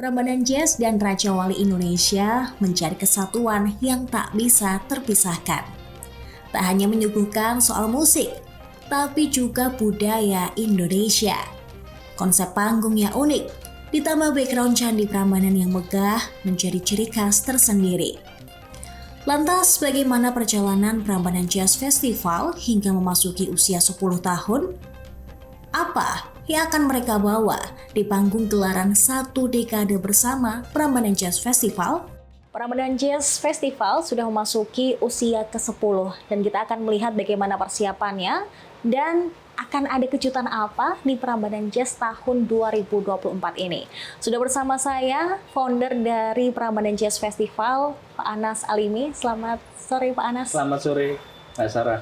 Prambanan Jazz dan Raja Wali Indonesia mencari kesatuan yang tak bisa terpisahkan. Tak hanya menyuguhkan soal musik, tapi juga budaya Indonesia. Konsep panggung yang unik, ditambah background Candi Prambanan yang megah menjadi ciri khas tersendiri. Lantas bagaimana perjalanan Prambanan Jazz Festival hingga memasuki usia 10 tahun? Apa yang akan mereka bawa di panggung gelaran 1 dekade bersama Prambanan Jazz Festival? Prambanan Jazz Festival sudah memasuki usia ke-10 dan kita akan melihat bagaimana persiapannya dan akan ada kejutan apa di Prambanan Jazz tahun 2024 ini. Sudah bersama saya, founder dari Prambanan Jazz Festival, Pak Anas Alimi. Selamat sore Pak Anas. Selamat sore, Mbak Sarah.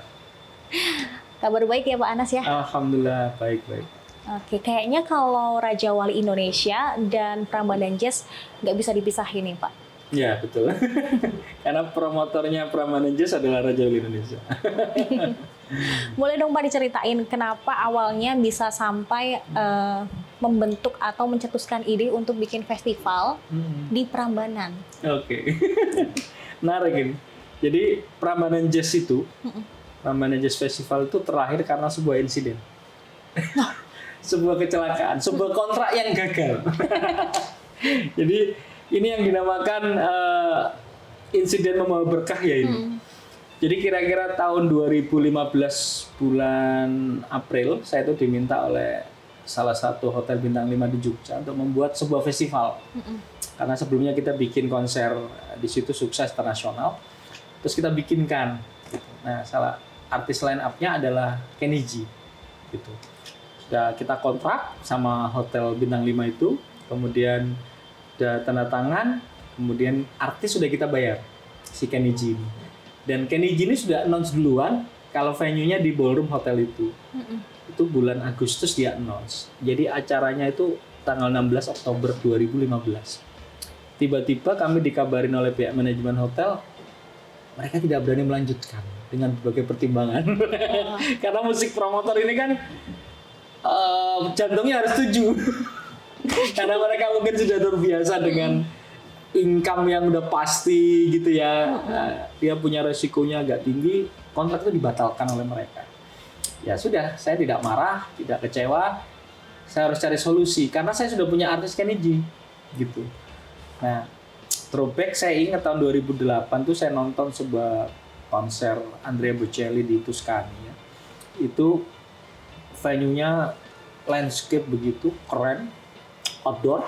Kabar baik ya Pak Anas ya? Alhamdulillah, baik-baik. Oke, kayaknya kalau Raja Wali Indonesia dan Prambanan Jazz nggak bisa dipisahin nih Pak. Ya, betul. Karena promotornya Prambanan Jazz adalah Raja Wali Indonesia. Boleh dong Pak diceritain kenapa awalnya bisa sampai membentuk atau mencetuskan ide untuk bikin festival di Prambanan? Oke. Menarik ini. Jadi Prambanan Jazz itu, Prambanan Jazz Festival itu terlahir karena sebuah insiden. Sebuah kecelakaan, sebuah kontrak yang gagal. Jadi ini yang dinamakan insiden membawa berkah ya ini. Jadi kira-kira tahun 2015 bulan April saya itu diminta oleh salah satu hotel bintang 5 di Jogja untuk membuat sebuah festival. Karena sebelumnya kita bikin konser di situ sukses internasional, terus kita bikinkan. Nah, salah artis line up-nya adalah Kenny G. Gitu. Sudah kita kontrak sama hotel bintang 5 itu, kemudian sudah tanda tangan, kemudian artis sudah kita bayar, si Kenny G ini. Dan Kenny G ini sudah announce duluan kalau venue-nya di ballroom hotel itu. Itu bulan Agustus dia announce. Jadi acaranya itu tanggal 16 Oktober 2015. Tiba-tiba kami dikabarin oleh pihak manajemen hotel, mereka tidak berani melanjutkan dengan berbagai pertimbangan. Karena musik promotor ini kan jantungnya harus setuju. Karena mereka mungkin sudah terbiasa dengan income yang udah pasti gitu ya. Nah, dia punya resikonya agak tinggi, kontrak itu dibatalkan oleh mereka. Ya sudah, saya tidak marah, tidak kecewa. Saya harus cari solusi karena saya sudah punya artis Kenny G gitu. Nah, throwback saya ingat tahun 2008 tuh saya nonton sebuah konser Andrea Bocelli di Tuscany ya. Itu venue-nya landscape begitu keren, outdoor,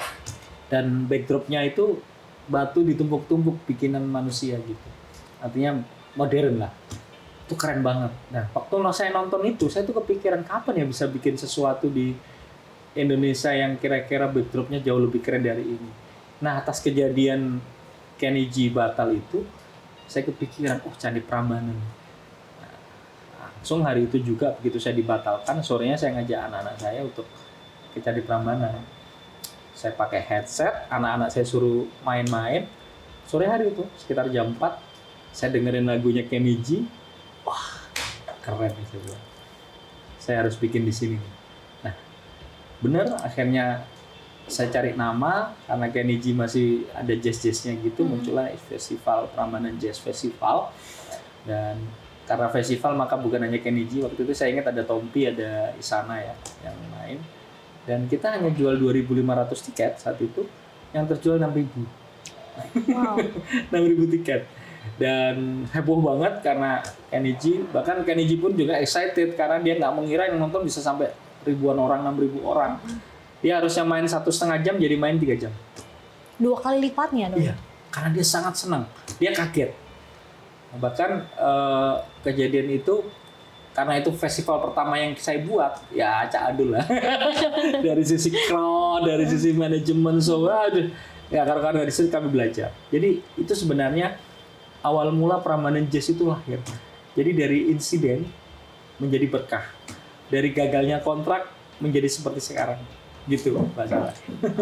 dan backdrop-nya itu batu ditumpuk-tumpuk bikinan manusia gitu. Artinya modern lah. Itu keren banget. Nah, waktu saya nonton itu, saya tuh kepikiran kapan ya bisa bikin sesuatu di Indonesia yang kira-kira backdrop-nya jauh lebih keren dari ini. Nah, atas kejadian Kenny G batal itu, saya kepikiran, Candi Prambanan. Langsung hari itu juga begitu saya dibatalkan, sorenya saya ngajak anak-anak saya untuk ke Candi Prambanan. Saya pakai headset, anak-anak saya suruh main-main. Sore hari itu sekitar jam 4 saya dengerin lagunya Kenny G. Wah, keren nih saya bilang. Saya harus bikin di sini. Nah, bener akhirnya saya cari nama karena Kenny G masih ada jazz-jazznya gitu, muncullah festival Prambanan Jazz Festival. Dan karena festival maka bukan hanya Kenny G, waktu itu saya ingat ada Tompi, ada Isana ya yang main. Dan kita hanya jual 2.500 tiket saat itu, yang terjual 6.000. Wow. 6.000 tiket. Dan heboh banget karena Kenny G, bahkan Kenny G pun juga excited karena dia nggak mengira yang nonton bisa sampai ribuan orang, 6.000 orang. Dia harusnya main 1,5 jam jadi main 3 jam. 2 kali lipatnya dong? Iya, karena dia sangat senang. Dia kaget. Bahkan kejadian itu karena itu festival pertama yang saya buat, ya acak adul lah. Dari sisi crowd, dari sisi manajemen, aduh. Ya karena dari situ kami belajar. Jadi itu sebenarnya awal mula Prambanan Jazz itu lahir. Jadi dari insiden menjadi berkah. Dari gagalnya kontrak menjadi seperti sekarang. Gitu Mbak Sarah.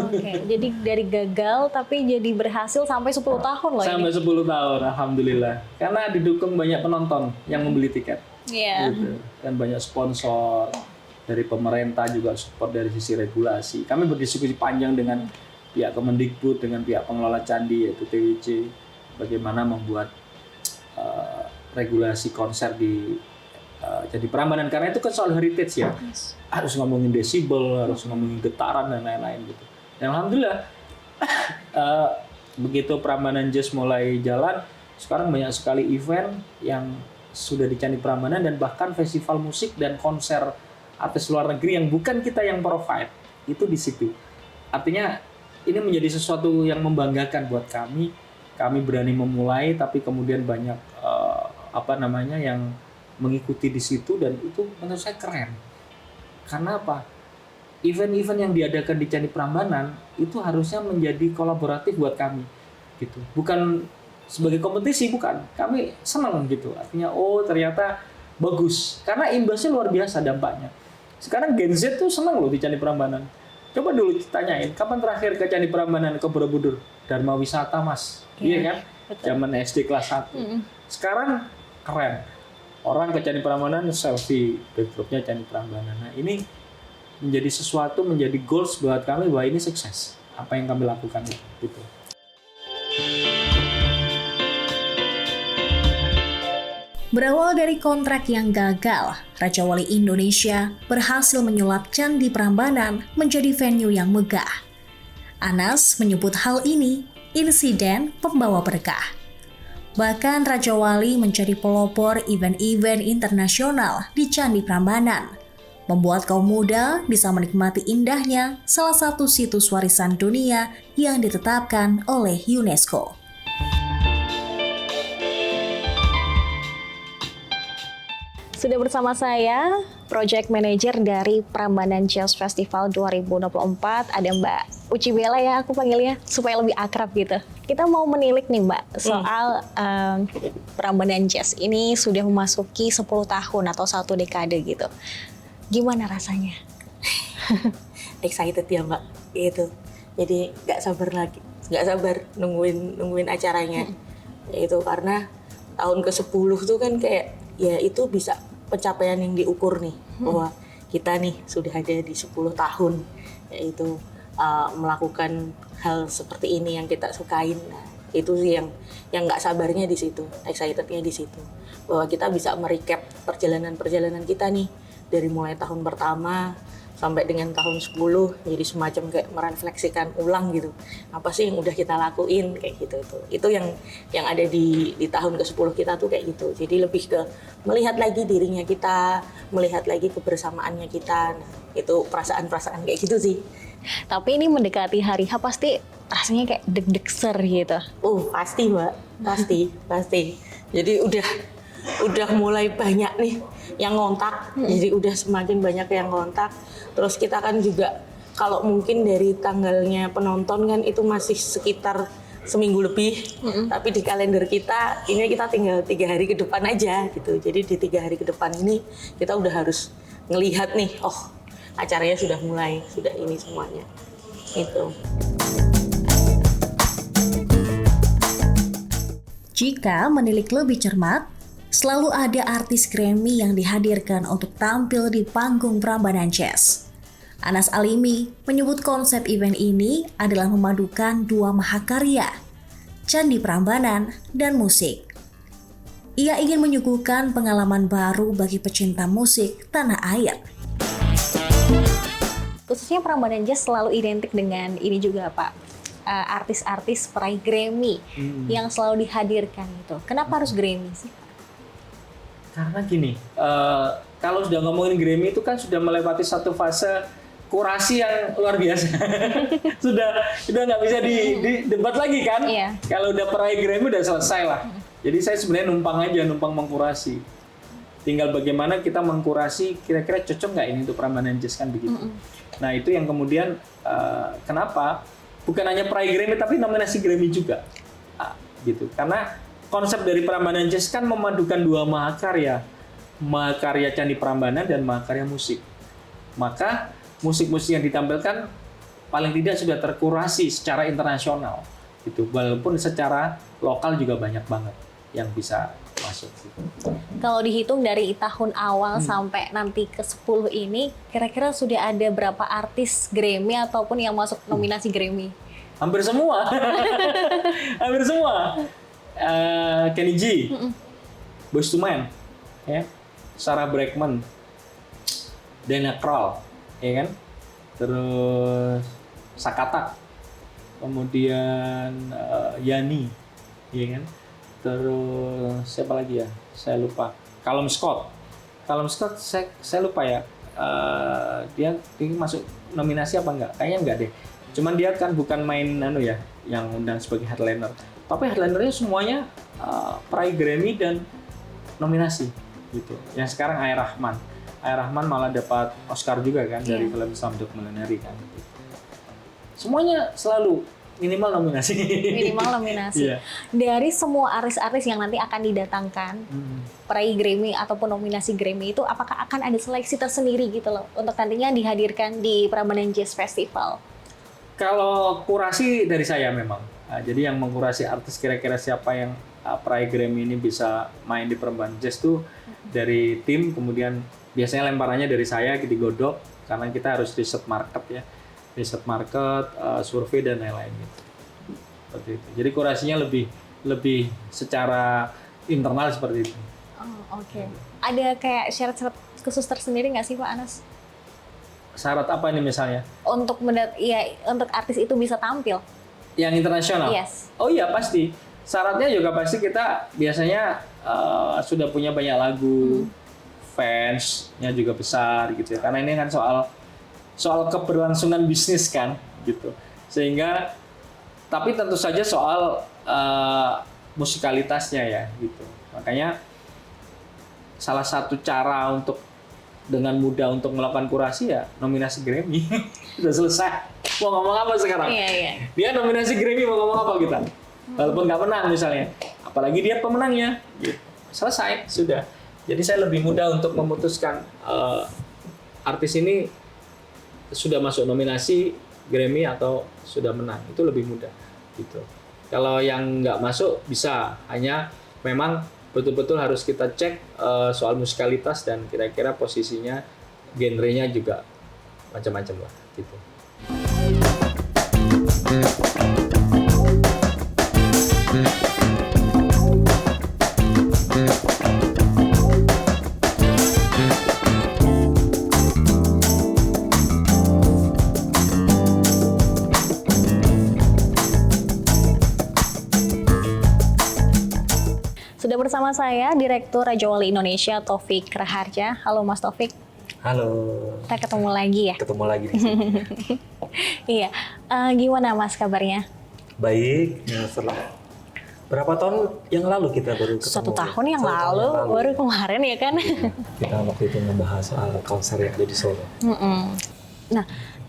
Oke, jadi dari gagal tapi jadi berhasil sampai 10 tahun loh sampai ini. 10 tahun, alhamdulillah. Karena didukung banyak penonton yang membeli tiket. Iya. Gitu. Dan banyak sponsor dari pemerintah juga support dari sisi regulasi. Kami berdiskusi panjang dengan pihak Kemendikbud dengan pihak pengelola candi yaitu TWC, bagaimana membuat regulasi konser di Candi Prambanan, karena itu kan soal heritage ya. Harus ngomongin desibel, harus ngomongin getaran dan lain-lain gitu. Dan alhamdulillah begitu Prambanan Jazz mulai jalan, sekarang banyak sekali event yang sudah di Candi Prambanan, dan bahkan festival musik dan konser artis luar negeri yang bukan kita yang provide itu di situ. Artinya ini menjadi sesuatu yang membanggakan buat kami. Kami berani memulai, tapi kemudian banyak yang mengikuti di situ, dan itu menurut saya keren. Karena apa? Event-event yang diadakan di Candi Prambanan itu harusnya menjadi kolaboratif buat kami, gitu. Bukan sebagai kompetisi, bukan. Kami senang gitu. Artinya, ternyata bagus. Karena imbasnya luar biasa dampaknya. Sekarang Gen Z tuh senang loh di Candi Prambanan. Coba dulu ditanyain, kapan terakhir ke Candi Prambanan, ke Borobudur? Dharma Wisata, Mas. Iya kan? Betul. Zaman SD kelas 1. Sekarang keren. Orang ke Candi Prambanan selfie, backdropnya Candi Prambanan. Nah, ini menjadi sesuatu, menjadi goals buat kami bahwa ini sukses. Apa yang kami lakukan itu. Gitu. Berawal dari kontrak yang gagal, Raja Wali Indonesia berhasil menyulap Candi Prambanan menjadi venue yang megah. Anas menyebut hal ini insiden pembawa berkah. Bahkan Raja Wali menjadi pelopor event-event internasional di Candi Prambanan, membuat kaum muda bisa menikmati indahnya salah satu situs warisan dunia yang ditetapkan oleh UNESCO. Sudah bersama saya, Project Manager dari Prambanan Jazz Festival 2024, ada Mbak Uci Bella ya, aku panggilnya supaya lebih akrab gitu. Kita mau menilik nih Mbak, soal Prambanan Jazz ini sudah memasuki 10 tahun atau 1 dekade gitu. Gimana rasanya? Excited ya Mbak, gitu. Jadi nggak sabar nungguin acaranya. Yaitu karena tahun ke-10 tuh kan kayak, ya itu bisa pencapaian yang diukur nih, bahwa kita nih sudah ada di 10 tahun, yaitu melakukan hal seperti ini yang kita sukain. Nah, itu sih yang nggak sabarnya di situ, excitednya di situ, bahwa kita bisa merecap perjalanan kita nih dari mulai tahun pertama sampai dengan tahun 10, jadi semacam kayak merefleksikan ulang gitu, apa sih yang udah kita lakuin kayak gitu. Itu yang ada di tahun ke-10 kita tuh kayak gitu. Jadi lebih ke melihat lagi dirinya kita, melihat lagi kebersamaannya kita. Nah, itu perasaan-perasaan kayak gitu sih. Tapi ini mendekati hari H pasti rasanya kayak deg-degser gitu. Pasti Mbak, pasti. Jadi udah mulai banyak nih yang ngontak, jadi udah semakin banyak yang ngontak. Terus kita kan juga kalau mungkin dari tanggalnya penonton kan itu masih sekitar seminggu lebih, tapi di kalender kita ini kita tinggal 3 hari ke depan aja gitu. Jadi di 3 hari ke depan ini kita udah harus ngelihat nih, acaranya sudah mulai, sudah ini semuanya gitu. Jika menilik lebih cermat, selalu ada artis Grammy yang dihadirkan untuk tampil di panggung Prambanan Jazz. Anas Alimi menyebut konsep event ini adalah memadukan 2 mahakarya, Candi Prambanan dan musik. Ia ingin menyuguhkan pengalaman baru bagi pecinta musik tanah air. Khususnya Prambanan Jazz selalu identik dengan ini juga Pak, artis-artis peraih Grammy yang selalu dihadirkan itu. Kenapa harus Grammy sih? Karena gini, kalau sudah ngomongin Grammy itu kan sudah melewati satu fase kurasi yang luar biasa. sudah nggak bisa didebat lagi kan? Iya. Kalau udah peraih Grammy udah selesai lah. Jadi saya sebenarnya numpang mengkurasi. Tinggal bagaimana kita mengkurasi kira-kira cocok nggak ini untuk Prambanan Jazz kan begitu. Nah itu yang kemudian kenapa bukan hanya peraih Grammy tapi nominasi Grammy juga, gitu. Karena konsep dari Prambanan Jazz kan memadukan 2 mahakarya Candi Prambanan dan mahakarya musik. Maka musik-musik yang ditampilkan paling tidak sudah terkurasi secara internasional, gitu. Walaupun secara lokal juga banyak banget yang bisa masuk. Gitu. Kalau dihitung dari tahun awal sampai nanti ke-10 ini, kira-kira sudah ada berapa artis Grammy ataupun yang masuk nominasi Grammy? Hampir semua. Hampir semua. Kenny G, Boyz II Men, ya, Sarah Brightman, Dana Kroll, ya kan, terus Sakata, kemudian Yani, ya kan, terus siapa lagi ya, saya lupa, Callum Scott, saya lupa ya, dia masuk nominasi apa enggak? Kayaknya enggak deh. Cuman dia kan bukan main ya, yang undang sebagai headliner. Tapi headlinernya semuanya peraih Grammy dan nominasi gitu. Yang sekarang Ayah Rahman malah dapat Oscar juga kan dari film Slumdog Millionaire kan. Semuanya selalu minimal nominasi. Yeah. Dari semua artis-artis yang nanti akan didatangkan peraih Grammy ataupun nominasi Grammy itu, apakah akan ada seleksi tersendiri gitu loh untuk nantinya dihadirkan di Prambanan Jazz Festival? Kalau kurasi dari saya memang. Jadi yang mengkurasi artis kira-kira siapa yang peraih Grammy ini bisa main di Prambanan Jazz tuh dari tim, kemudian biasanya lemparannya dari saya digodok karena kita harus riset market ya. Riset market, survei dan lain-lain gitu. Seperti itu. Jadi kurasinya lebih secara internal seperti itu. Oh, oke. Ada kayak syarat-syarat khusus tersendiri nggak sih Pak Anas? Syarat apa ini misalnya? Untuk untuk artis itu bisa tampil. Yang internasional? Yes. Oh iya pasti. Syaratnya juga pasti kita biasanya sudah punya banyak lagu, fansnya juga besar gitu ya. Karena ini kan soal keberlangsungan bisnis kan gitu. Sehingga tapi tentu saja soal musikalitasnya ya gitu. Makanya salah satu cara untuk dengan mudah untuk melakukan kurasi ya nominasi Grammy. Udah selesai. Mau ngomong apa sekarang? Iya. Dia nominasi Grammy mau ngomong apa kita? Walaupun nggak menang misalnya. Apalagi dia pemenangnya. Gitu. Selesai, sudah. Jadi saya lebih mudah untuk memutuskan artis ini sudah masuk nominasi Grammy atau sudah menang. Itu lebih mudah. Gitu. Kalau yang nggak masuk bisa. Hanya memang betul-betul harus kita cek soal musikalitas dan kira-kira posisinya, genrenya juga macam-macam lah gitu. Sudah bersama saya Direktur Raja Wali Indonesia Taufik Raharja. Halo Mas Taufik. Halo. Kita ketemu lagi ya. Ketemu lagi di sini. Iya. Gimana Mas kabarnya? Baik. Ya, setelah berapa tahun yang lalu kita baru ketemu? 1 tahun yang lalu, baru kemarin ya kan? Ya, kita waktu itu membahas soal konser yang ada di Solo. Nah,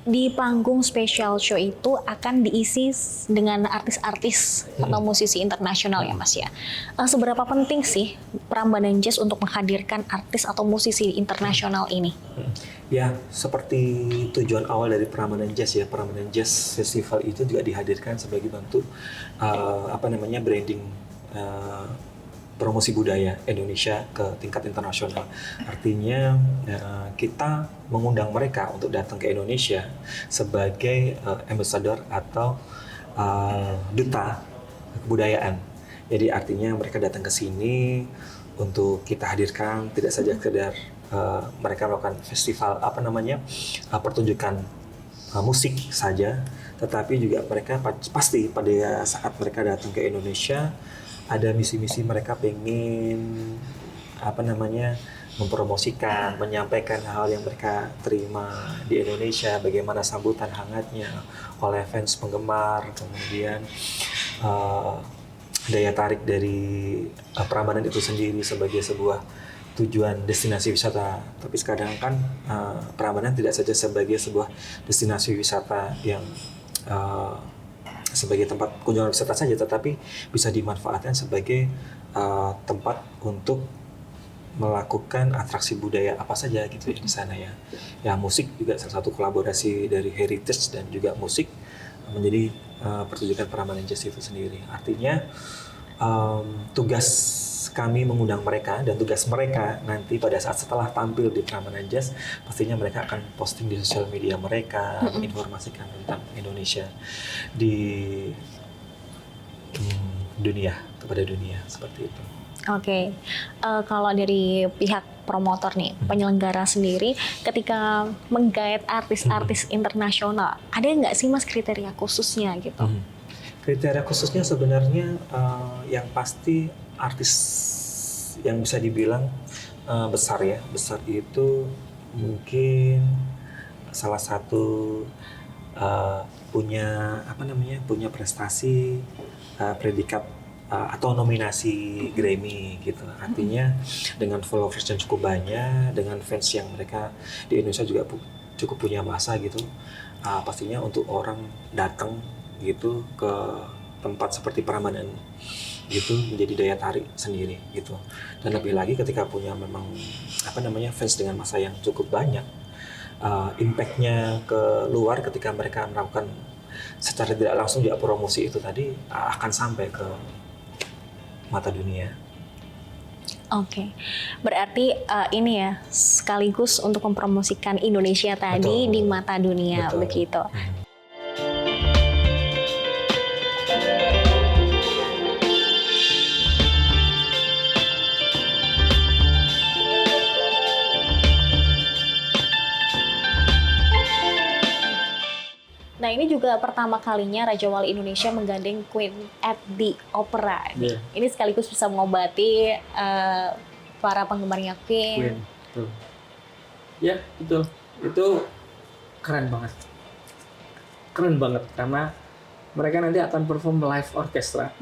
di panggung special show itu akan diisi dengan artis-artis atau musisi internasional ya Mas ya. Seberapa penting sih Prambanan Jazz untuk menghadirkan artis atau musisi internasional ini? Ya, seperti tujuan awal dari Prambanan Jazz ya, Prambanan Jazz Festival itu juga dihadirkan sebagai bentuk branding promosi budaya Indonesia ke tingkat internasional. Artinya kita mengundang mereka untuk datang ke Indonesia sebagai ambassador atau duta kebudayaan. Jadi artinya mereka datang ke sini untuk kita hadirkan tidak saja sekedar mereka melakukan festival pertunjukan musik saja, tetapi juga mereka pasti pada saat mereka datang ke Indonesia ada misi-misi mereka pengen mempromosikan, menyampaikan hal yang mereka terima di Indonesia, bagaimana sambutan hangatnya oleh fans penggemar, kemudian daya tarik dari Prambanan itu sendiri sebagai sebuah tujuan destinasi wisata. Tapi sekarang kan Prambanan tidak saja sebagai sebuah destinasi wisata yang sebagai tempat kunjungan wisata saja, tetapi bisa dimanfaatkan sebagai tempat untuk melakukan atraksi budaya apa saja gitu ya di sana ya. Ya musik juga salah satu kolaborasi dari heritage dan juga musik menjadi pertunjukan Prambanan Jazz itu sendiri. Artinya tugas kami mengundang mereka dan tugas mereka nanti pada saat setelah tampil di Prambanan Jazz pastinya mereka akan posting di sosial media mereka, menginformasikan tentang Indonesia di dunia, kepada dunia, seperti itu. Oke. Kalau dari pihak promotor nih, penyelenggara sendiri, ketika menggait artis-artis internasional, ada nggak sih Mas kriteria khususnya gitu? Kriteria khususnya sebenarnya yang pasti artis yang bisa dibilang besar ya. Besar itu mungkin salah satu punya punya prestasi predikat atau nominasi Grammy gitu. Artinya dengan followers yang cukup banyak, dengan fans yang mereka di Indonesia juga cukup punya masa gitu. Pastinya untuk orang datang gitu ke tempat seperti Prambanan gitu menjadi daya tarik sendiri gitu. Dan lebih lagi ketika punya memang fans dengan masa yang cukup banyak, impact-nya ke luar ketika mereka melakukan secara tidak langsung dia promosi itu tadi akan sampai ke mata dunia. Oke, berarti ini ya sekaligus untuk mempromosikan Indonesia tadi di mata dunia. Betul. Begitu. Nah, ini juga pertama kalinya Raja Wali Indonesia menggandeng Queen at the Opera. Yeah. Ini sekaligus bisa mengobati para penggemarnya Queen. Betul. Ya, betul. Itu keren banget. Keren banget karena mereka nanti akan perform live orkestra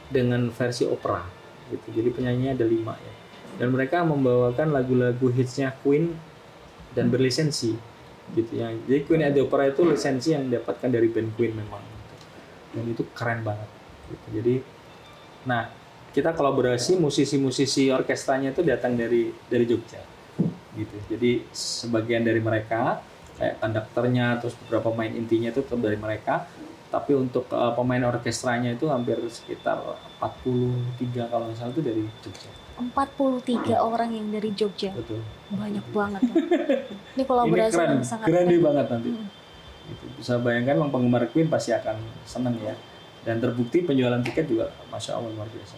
dengan versi opera. Gitu. Jadi penyanyinya ada 5 ya. Dan mereka membawakan lagu-lagu hitsnya Queen dan berlisensi. Gitu ya. Jadi Queen at the Opera itu lisensi yang didapatkan dari band Queen memang. Dan itu keren banget. Gitu. Jadi, nah kita kolaborasi musisi-musisi orkestranya itu datang dari Jogja. Gitu. Jadi sebagian dari mereka kayak konduktornya, terus beberapa pemain intinya itu tetap dari mereka. Tapi untuk pemain orkestranya itu hampir sekitar 43 kalau nggak salah itu dari Jogja. 43 orang yang dari Jogja. Betul. Banyak banget. Ini kolaborasi ini yang sangat keren banget nanti. Gitu. Bisa bayangkan memang penggemar Queen pasti akan senang ya. Dan terbukti penjualan tiket juga Masya Allah luar biasa.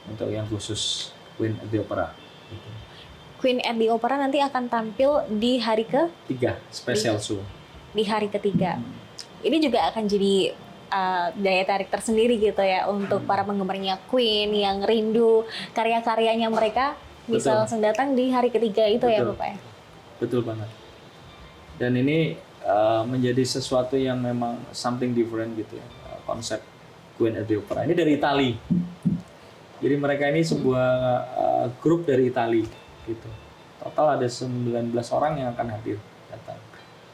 Untuk yang khusus Queen at the Opera. Gitu. Queen at the Opera nanti akan tampil di hari ke-3, special show. Di hari ketiga. Ini juga akan jadi daya tarik tersendiri gitu ya untuk para penggemarnya Queen yang rindu karya-karyanya mereka bisa langsung datang di hari ketiga itu. Betul. Ya Bapak ya. Betul banget. Dan ini menjadi sesuatu yang memang something different gitu ya, konsep Queen at the Opera. Ini dari Itali. Jadi mereka ini sebuah grup dari Itali gitu. Total ada 19 orang yang akan hadir datang.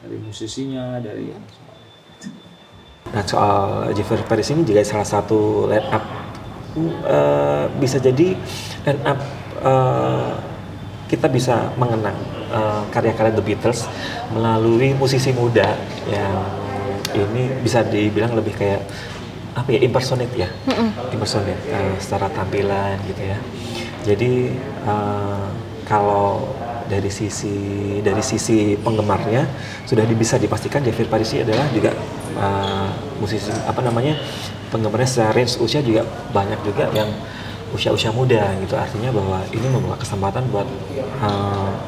Dari musisinya, dari semua. Nah, soal Jeffrey Paris ini juga salah satu line up bisa jadi line up kita bisa mengenang karya-karya The Beatles melalui musisi muda yang ini bisa dibilang lebih kayak impersonate ya, impersonate secara tampilan gitu ya. Jadi kalau dari sisi penggemarnya sudah bisa dipastikan Jeffrey Parisi adalah juga musisi penggemarnya secara range usia juga banyak juga yang usia muda gitu. Artinya bahwa ini membuka kesempatan buat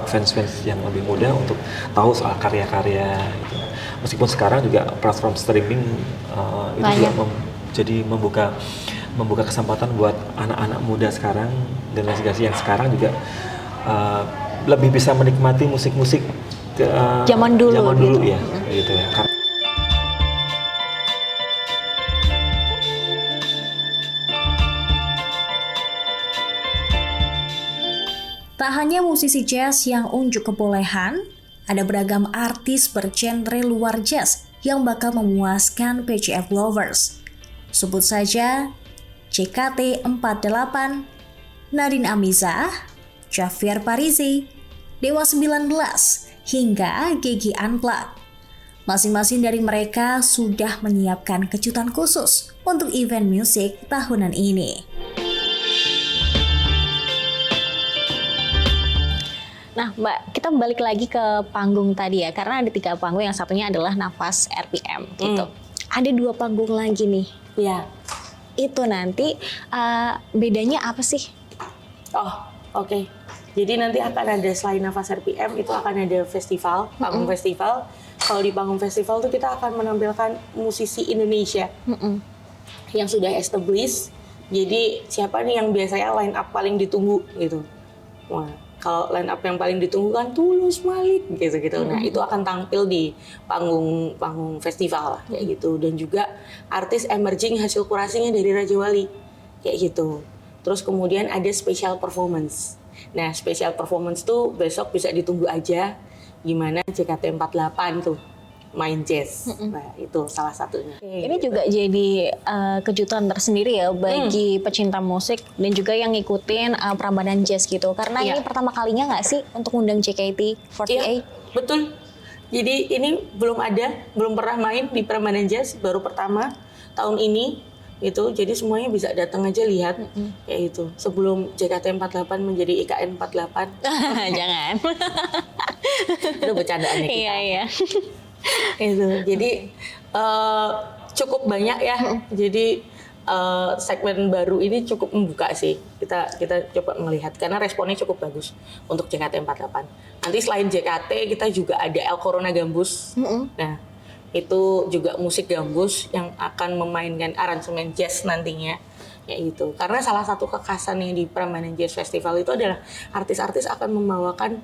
fans-fans yang lebih muda untuk tahu soal karya-karya gitu. Meskipun sekarang juga platform streaming itu juga jadi membuka kesempatan buat anak-anak muda sekarang, generasi yang sekarang juga lebih bisa menikmati musik-musik zaman dulu gitu. Ya gitu ya. Tak hanya musisi jazz yang unjuk kebolehan, ada beragam artis bergenre luar jazz yang bakal memuaskan PCF lovers. Sebut saja JKT48, Nadine Amizah, Javier Parisi, Dewa 19, hingga Gigi Unplugged. Masing-masing dari mereka sudah menyiapkan kejutan khusus untuk event musik tahunan ini. Nah, Mbak, kita balik lagi ke panggung tadi ya, karena ada 3 panggung, yang satunya adalah Nafas RPM gitu. Ada 2 panggung lagi nih. Ya. Itu nanti bedanya apa sih? Oh, oke. Jadi nanti akan ada selain Nafas RPM itu akan ada festival, panggung festival. Kalau di panggung festival tuh kita akan menampilkan musisi Indonesia yang sudah established. Jadi siapa nih yang biasanya line up paling ditunggu gitu. Wah, kalau line up yang paling ditunggu kan Tulus, Malik gitu-gitu. Nah, itu akan tampil di panggung festival lah, kayak gitu. Dan juga artis emerging hasil kurasinya dari Raja Wali kayak gitu. Terus kemudian ada special performance. Nah, special performance tuh besok bisa ditunggu aja gimana JKT48 tuh main jazz. Nah, itu salah satunya. Ini juga jadi kejutan tersendiri ya bagi pecinta musik dan juga yang ngikutin Prambanan Jazz gitu. Karena ini pertama kalinya nggak sih untuk undang JKT48? Iya, betul. Jadi ini belum pernah main di Prambanan Jazz, baru pertama tahun ini. Itu jadi semuanya bisa datang aja lihat kayak itu sebelum JKT48 menjadi IKN48. Jangan. Itu bercandaannya kita. Iya. Itu jadi cukup banyak ya. Jadi segmen baru ini cukup membuka sih. Kita coba melihat karena responnya cukup bagus untuk JKT48. Nanti selain JKT kita juga ada El Corona Gambus. Nah, itu juga musik gambus yang akan memainkan aransemen jazz nantinya kayak gitu. Karena salah satu kekhasannya di Prambanan Jazz Festival itu adalah artis-artis akan membawakan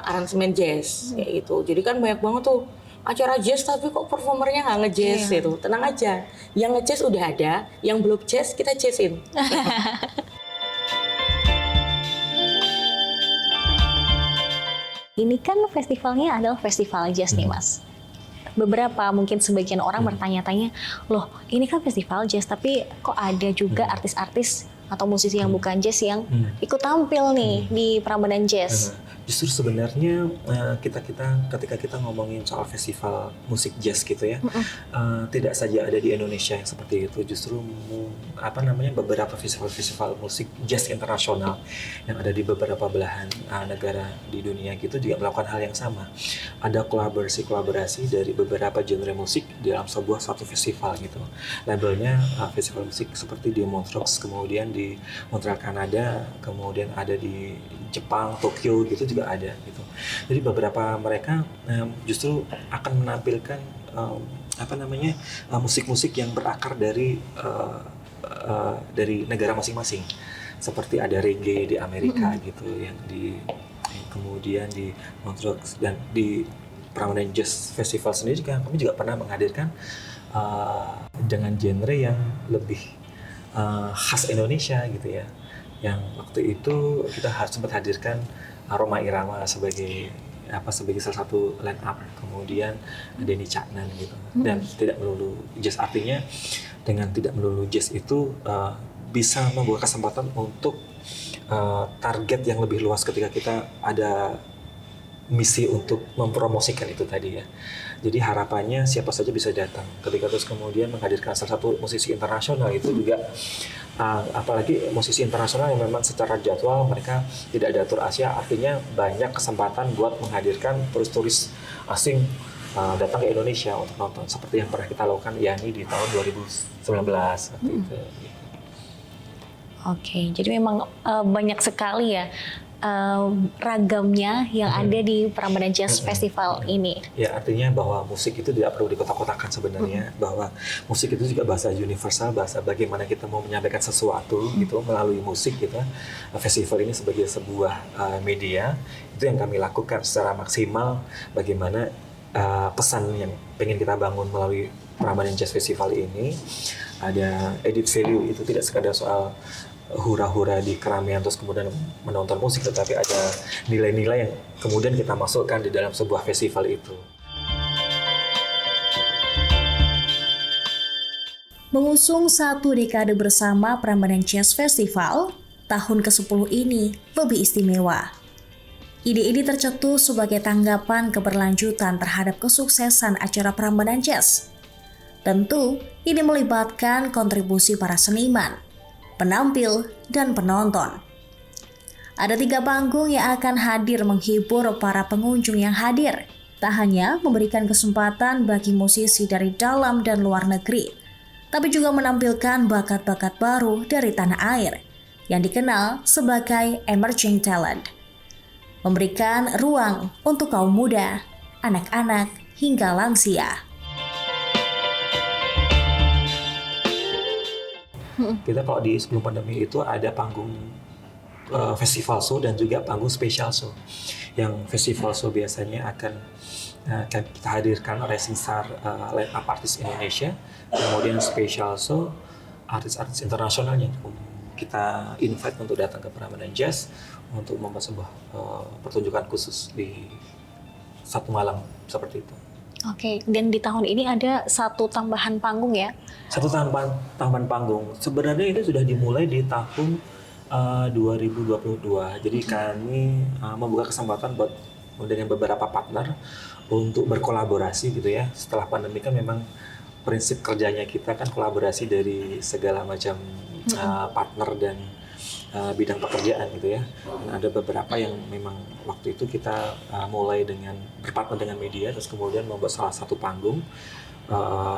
aransemen jazz kayak gitu. Jadi kan banyak banget tuh acara jazz tapi kok performernya nggak nge-jazz gitu. Tenang aja, yang nge-jazz udah ada, yang belum jazz kita jazzin. Ini kan festivalnya adalah festival jazz nih, Mas. Beberapa mungkin sebagian orang bertanya-tanya, loh ini kan festival jazz tapi kok ada juga artis-artis atau musisi yang bukan jazz yang ikut tampil nih di Prambanan Jazz? Justru sebenarnya ketika kita ngomongin soal festival musik jazz gitu ya, tidak saja ada di Indonesia yang seperti itu. Justru beberapa festival musik jazz internasional yang ada di beberapa belahan negara di dunia gitu juga melakukan hal yang sama. Ada kolaborasi dari beberapa genre musik dalam satu festival gitu. Labelnya festival musik seperti di Montreux, kemudian di Montreal Kanada, kemudian ada di Jepang, Tokyo gitu juga ada gitu. Jadi beberapa mereka justru akan menampilkan musik-musik yang berakar dari negara masing-masing. Seperti ada reggae di Amerika gitu yang kemudian di Montreux dan di Prambanan Jazz Festival sendiri juga kami juga pernah menghadirkan dengan genre yang lebih khas Indonesia gitu ya. Yang waktu itu kita sempat hadirkan Rhoma Irama sebagai salah satu line up, kemudian Denny Caknan gitu. Dan tidak melulu jazz, artinya dengan tidak melulu jazz itu bisa membuka kesempatan untuk target yang lebih luas ketika kita ada misi untuk mempromosikan itu tadi ya. Jadi harapannya siapa saja bisa datang. Ketika terus kemudian menghadirkan salah satu musisi internasional itu juga apalagi musisi internasional yang memang secara jadwal mereka tidak diatur Asia, artinya banyak kesempatan buat menghadirkan turis-turis asing datang ke Indonesia untuk nonton seperti yang pernah kita lakukan yakni di tahun 2019 seperti itu. Oke, jadi memang banyak sekali ya ragamnya yang ada di Prambanan Jazz Festival ini. Ya, artinya bahwa musik itu tidak perlu dikotak-kotakan sebenarnya, bahwa musik itu juga bahasa universal, bahasa bagaimana kita mau menyampaikan sesuatu gitu melalui musik gitu. Festival ini sebagai sebuah media itu yang kami lakukan secara maksimal, bagaimana pesan yang pengen kita bangun melalui Prambanan Jazz Festival ini. Ada edit value, itu tidak sekadar soal hura-hura di keramaian terus kemudian menonton musik, tetapi ada nilai-nilai yang kemudian kita masukkan di dalam sebuah festival itu. Mengusung 1 dekade bersama Prambanan Jazz Festival, tahun ke-10 ini lebih istimewa. Ide ini tercetus sebagai tanggapan keberlanjutan terhadap kesuksesan acara Prambanan Jazz. Tentu, ini melibatkan kontribusi para seniman, penampil, dan penonton. Ada 3 panggung yang akan hadir menghibur para pengunjung yang hadir. Tak hanya memberikan kesempatan bagi musisi dari dalam dan luar negeri, tapi juga menampilkan bakat-bakat baru dari tanah air yang dikenal sebagai emerging talent. Memberikan ruang untuk kaum muda, anak-anak, hingga lansia. Kita kalau di sebelum pandemi itu ada panggung festival show dan juga panggung special show. Yang festival show biasanya akan kita hadirkan rising star line up artis Indonesia, kemudian special show artis-artis internasionalnya kita invite untuk datang ke Prambanan Jazz untuk membuat sebuah pertunjukan khusus di satu malam seperti itu. Oke, dan di tahun ini ada 1 tambahan panggung ya? 1 tambahan panggung. Sebenarnya ini sudah dimulai di tahun 2022. Jadi kami membuka kesempatan buat dengan beberapa partner untuk berkolaborasi gitu ya. Setelah pandemi kan memang prinsip kerjanya kita kan kolaborasi dari segala macam partner dan bidang pekerjaan gitu ya. Dan ada beberapa yang memang waktu itu kita mulai dengan berpartner dengan media, terus kemudian membuat salah satu panggung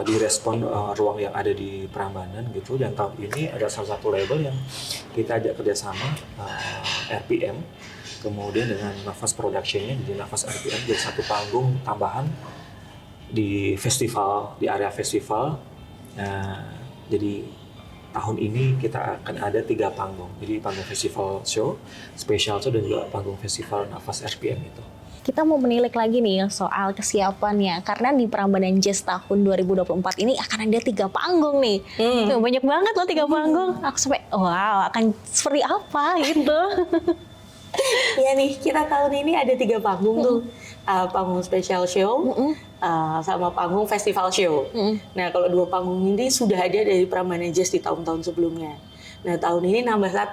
direspon ruang yang ada di Prambanan gitu. Dan tahun ini ada salah satu label yang kita ajak kerjasama, RPM, kemudian dengan Nafas Production-nya, jadi Nafas RPM jadi satu panggung tambahan di festival, di area festival. Jadi tahun ini kita akan ada 3 panggung, jadi panggung festival show, special show, dan juga panggung festival Nafas RPM itu. Kita mau menilik lagi nih soal kesiapannya, karena di Prambanan Jazz tahun 2024 ini akan ada 3 panggung nih. Tuh, banyak banget loh 3 panggung. Aku sampai wow, akan seperti apa gitu. Iya nih, kita tahun ini ada 3 panggung tuh. Panggung special show, sama panggung festival show. Nah, kalau 2 panggung ini sudah ada dari Prambanan Jazz di tahun-tahun sebelumnya. Nah, tahun ini nambah 1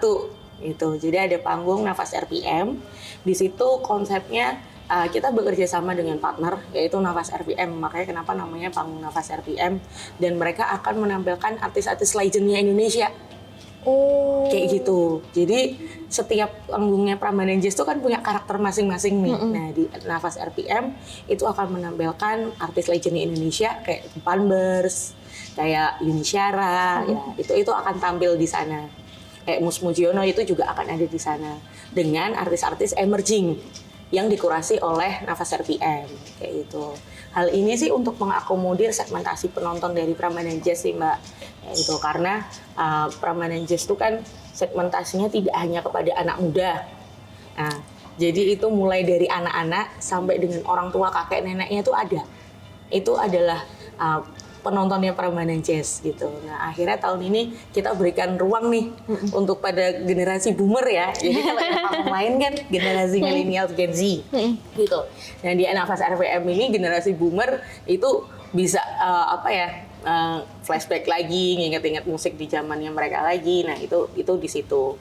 gitu. Jadi ada panggung Nafas RPM. Di situ konsepnya kita bekerja sama dengan partner, yaitu Nafas RPM. Makanya kenapa namanya panggung Nafas RPM. Dan mereka akan menampilkan artis-artis legendnya Indonesia. Oh. Kayak gitu. Jadi setiap panggungnya Prambanan Jazz itu kan punya karakter masing-masing nih. Nah, di Nafas RPM itu akan menampilkan artis legend Indonesia kayak Panbers, kayak Yuni Syara, ya itu akan tampil di sana. Kayak Mus Mujiono itu juga akan ada di sana dengan artis-artis emerging yang dikurasi oleh Nafas RPM kayak gitu. Hal ini sih untuk mengakomodir segmentasi penonton dari Prambanan Jazz sih Mbak. Ya, itu karena Prambanan Jazz itu kan segmentasinya tidak hanya kepada anak muda. Nah, jadi itu mulai dari anak-anak sampai dengan orang tua, kakek neneknya itu ada. Itu adalah penontonnya Prambanan Jazz gitu. Nah, akhirnya tahun ini kita berikan ruang nih untuk pada generasi boomer ya. Jadi kalau yang panggung lain kan generasi milenial Gen Z gitu. Nah, di Nafas RPM ini generasi boomer itu bisa flashback lagi, nginget-inget musik di zamannya mereka lagi. Nah, itu di situ.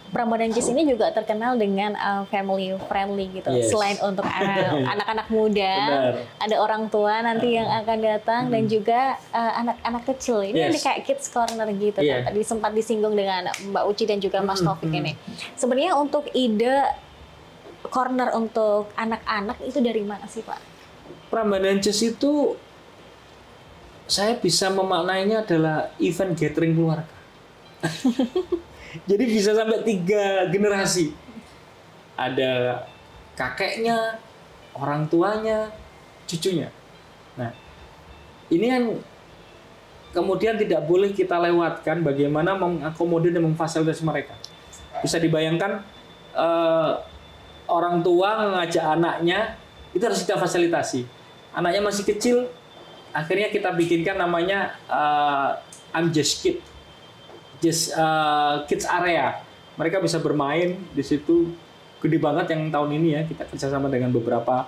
Prambanan Jazz ini juga terkenal dengan family friendly gitu. Yes. Selain untuk anak-anak muda, Benar. ada orang tua nanti yang akan datang dan juga anak-anak kecil. Ini Yes. ada kayak kids corner gitu. Yeah. Tadi sempat disinggung dengan Mbak Uci dan juga Mas Taufik ini. Sebenarnya untuk ide corner untuk anak-anak itu dari mana sih Pak? Prambanan Jazz itu saya bisa memaknainya adalah event gathering keluarga. Jadi bisa sampai 3 generasi. Ada kakeknya, orang tuanya, cucunya. Nah, ini kan kemudian tidak boleh kita lewatkan bagaimana mengakomodir dan memfasilitasi mereka. Bisa dibayangkan orang tua ngajak anaknya, itu harus kita fasilitasi. Anaknya masih kecil, akhirnya kita bikinkan namanya I'm Just Kid. Just Kids Area. Mereka bisa bermain di situ. Gede banget yang tahun ini ya, kita kerjasama dengan beberapa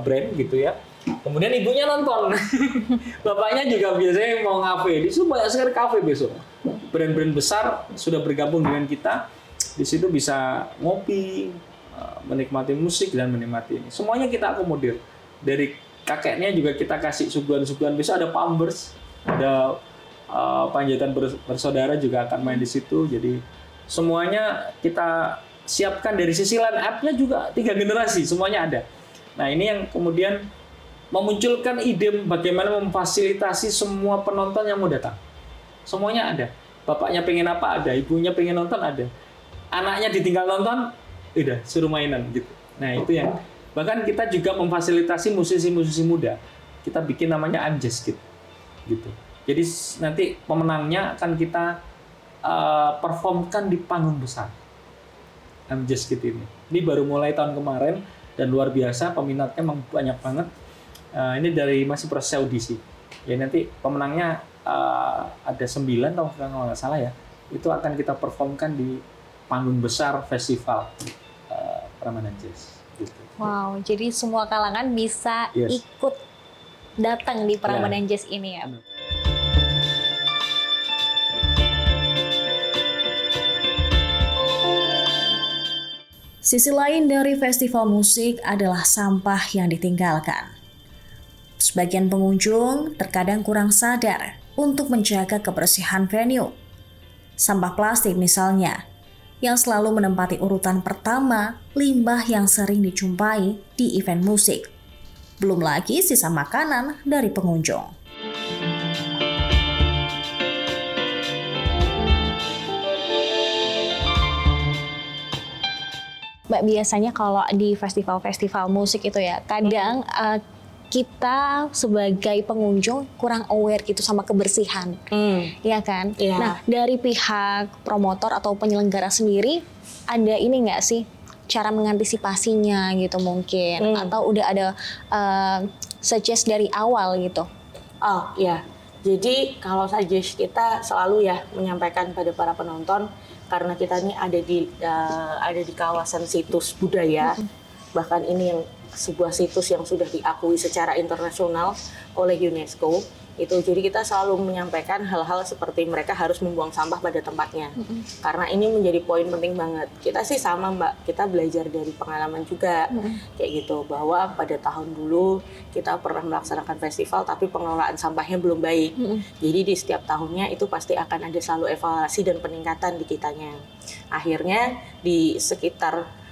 brand gitu ya. Kemudian ibunya nonton. Bapaknya juga biasanya mau ngafe. Di situ banyak sekali kafe besok. brand-brand besar sudah bergabung dengan kita. Di situ bisa ngopi, menikmati musik dan menikmati ini. Semuanya kita akomodir. Dari kakeknya juga kita kasih suguhan-suguhan. Besok ada Pampers, ada Panjaitan Bersaudara juga akan main di situ. Jadi semuanya kita siapkan. Dari sisi line up-nya juga 3 generasi, semuanya ada. Nah ini yang kemudian memunculkan ide bagaimana memfasilitasi semua penonton yang mau datang. Semuanya ada. Bapaknya pengen apa ada, ibunya pengen nonton ada. Anaknya ditinggal nonton, udah suruh mainan gitu. Nah itu yang bahkan kita juga memfasilitasi musisi-musisi muda. Kita bikin namanya I'm Just Kid gitu. Jadi nanti pemenangnya akan kita performkan di panggung besar. I'm Just Kid ini baru mulai tahun kemarin dan luar biasa, peminatnya memang banyak banget. Ini dari masih proses audisi. Ya nanti pemenangnya ada 9 kalau nggak salah ya. Itu akan kita performkan di panggung besar festival Prambanan Jazz. Gitu. Wow, jadi semua kalangan bisa ikut datang di Prambanan Jazz ini ya. Sisi lain dari festival musik adalah sampah yang ditinggalkan. Sebagian pengunjung terkadang kurang sadar untuk menjaga kebersihan venue. Sampah plastik misalnya, yang selalu menempati urutan pertama limbah yang sering dijumpai di event musik. Belum lagi sisa makanan dari pengunjung. Mbak, biasanya kalau di festival-festival musik itu ya, kadang kita sebagai pengunjung kurang aware gitu sama kebersihan, ya kan? Iya. Nah, dari pihak promotor atau penyelenggara sendiri, ada ini nggak sih cara mengantisipasinya gitu mungkin? Atau udah ada suggest dari awal gitu? Oh ya, jadi kalau suggest kita selalu ya menyampaikan pada para penonton, karena kita ini ada di kawasan situs budaya, bahkan ini yang sebuah situs yang sudah diakui secara internasional oleh UNESCO. Itu jadi kita selalu menyampaikan hal-hal seperti mereka harus membuang sampah pada tempatnya. Karena ini menjadi poin penting banget. Kita sih sama Mbak, kita belajar dari pengalaman juga kayak gitu, bahwa pada tahun dulu kita pernah melaksanakan festival tapi pengelolaan sampahnya belum baik. Jadi di setiap tahunnya itu pasti akan ada selalu evaluasi dan peningkatan di kitanya. Akhirnya di sekitar